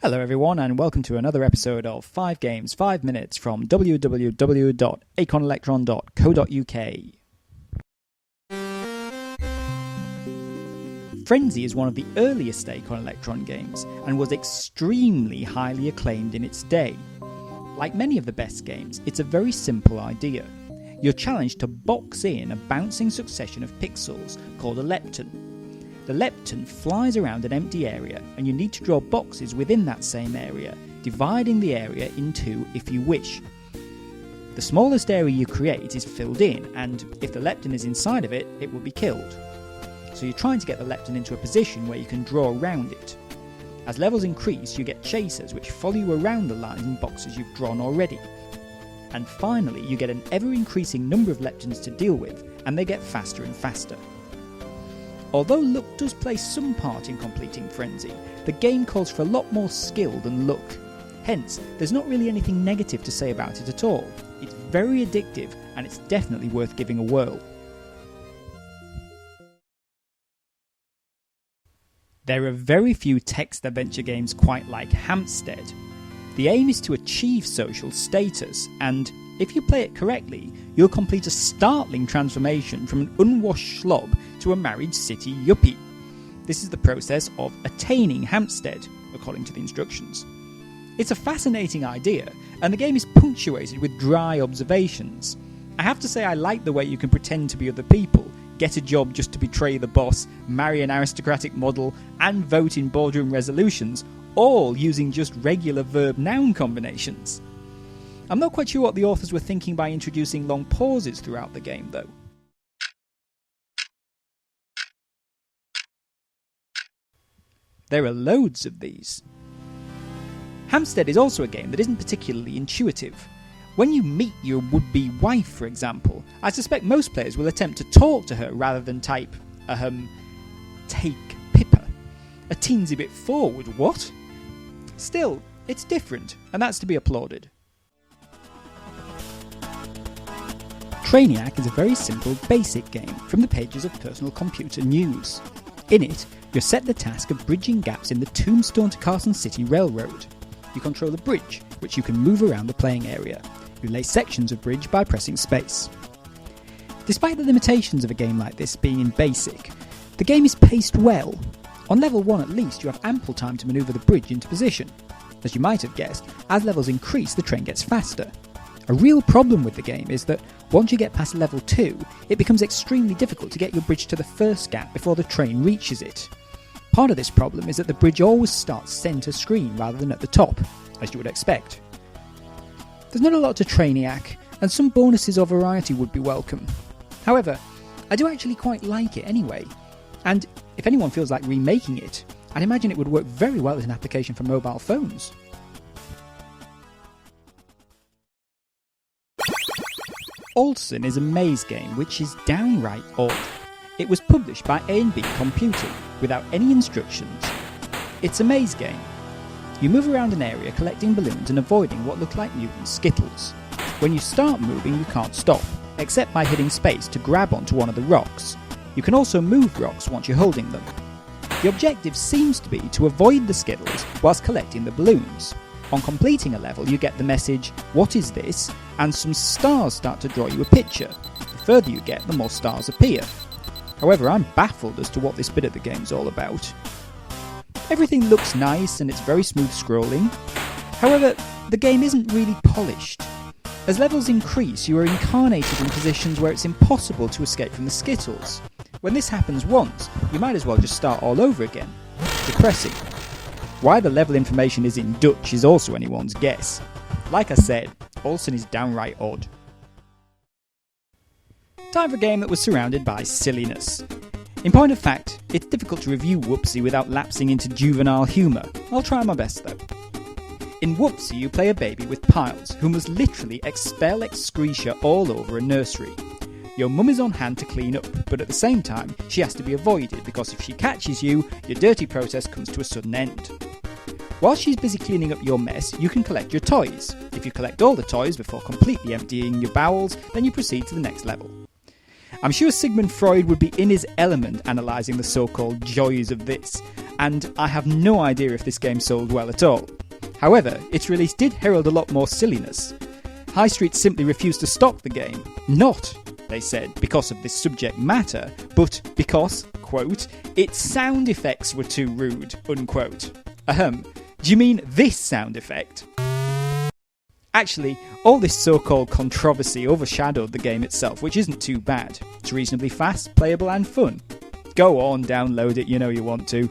Hello everyone and welcome to another episode of 5 Games 5 Minutes from www.acornelectron.co.uk. Frenzy is one of the earliest Acorn Electron games and was extremely highly acclaimed in its day. Like many of the best games, it's a very simple idea. You're challenged to box in a bouncing succession of pixels called a lepton. The lepton flies around an empty area and you need to draw boxes within that same area, dividing the area in two if you wish. The smallest area you create is filled in, and if the lepton is inside of it, it will be killed. So you're trying to get the lepton into a position where you can draw around it. As levels increase, you get chasers which follow you around the lines and boxes you've drawn already. And finally, you get an ever-increasing number of leptons to deal with, and they get faster and faster. Although luck does play some part in completing Frenzy, the game calls for a lot more skill than luck. Hence, there's not really anything negative to say about it at all. It's very addictive, and it's definitely worth giving a whirl. There are very few text adventure games quite like Hampstead. The aim is to achieve social status, and if you play it correctly, you'll complete a startling transformation from an unwashed slob to a married city yuppie. This is the process of attaining Hampstead, according to the instructions. It's a fascinating idea, and the game is punctuated with dry observations. I have to say I like the way you can pretend to be other people, get a job just to betray the boss, marry an aristocratic model, and vote in boardroom resolutions, all using just regular verb-noun combinations. I'm not quite sure what the authors were thinking by introducing long pauses throughout the game, though. There are loads of these. Hampstead is also a game that isn't particularly intuitive. When you meet your would-be wife, for example, I suspect most players will attempt to talk to her rather than type, take Pippa. A teensy bit forward, what? Still, it's different, and that's to be applauded. Trainiac is a very simple, basic game from the pages of Personal Computer News. In it, you're set the task of bridging gaps in the Tombstone to Carson City Railroad. You control a bridge, which you can move around the playing area. You lay sections of bridge by pressing space. Despite the limitations of a game like this being in basic, the game is paced well. On level 1 at least, you have ample time to manoeuvre the bridge into position. As you might have guessed, as levels increase, the train gets faster. A real problem with the game is that once you get past level 2, it becomes extremely difficult to get your bridge to the first gap before the train reaches it. Part of this problem is that the bridge always starts centre screen rather than at the top, as you would expect. There's not a lot to Trainiac, and some bonuses or variety would be welcome. However, I do actually quite like it anyway, and if anyone feels like remaking it, I'd imagine it would work very well as an application for mobile phones. Olsen is a maze game which is downright odd. It was published by A&B Computing without any instructions. It's a maze game. You move around an area collecting balloons and avoiding what look like mutant skittles. When you start moving, you can't stop, except by hitting space to grab onto one of the rocks. You can also move rocks once you're holding them. The objective seems to be to avoid the skittles whilst collecting the balloons. On completing a level, you get the message, "What is this?" and some stars start to draw you a picture. The further you get, the more stars appear. However, I'm baffled as to what this bit of the game's all about. Everything looks nice and it's very smooth scrolling. However, the game isn't really polished. As levels increase, you are incarnated in positions where it's impossible to escape from the skittles. When this happens once, you might as well just start all over again. Depressing. Why the level information is in Dutch is also anyone's guess. Like I said, Olsen is downright odd. Time for a game that was surrounded by silliness. In point of fact, it's difficult to review Whoopsie without lapsing into juvenile humour. I'll try my best though. In Whoopsie, you play a baby with piles who must literally expel excretia all over a nursery. Your mum is on hand to clean up, but at the same time, she has to be avoided because if she catches you, your dirty process comes to a sudden end. While she's busy cleaning up your mess, you can collect your toys. If you collect all the toys before completely emptying your bowels, then you proceed to the next level. I'm sure Sigmund Freud would be in his element analysing the so-called joys of this, and I have no idea if this game sold well at all. However, its release did herald a lot more silliness. High Street simply refused to stock the game, not, they said, because of this subject matter, but because, quote, its sound effects were too rude, unquote. Ahem, do you mean this sound effect? Actually, all this so-called controversy overshadowed the game itself, which isn't too bad. It's reasonably fast, playable and fun. Go on, download it, you know you want to.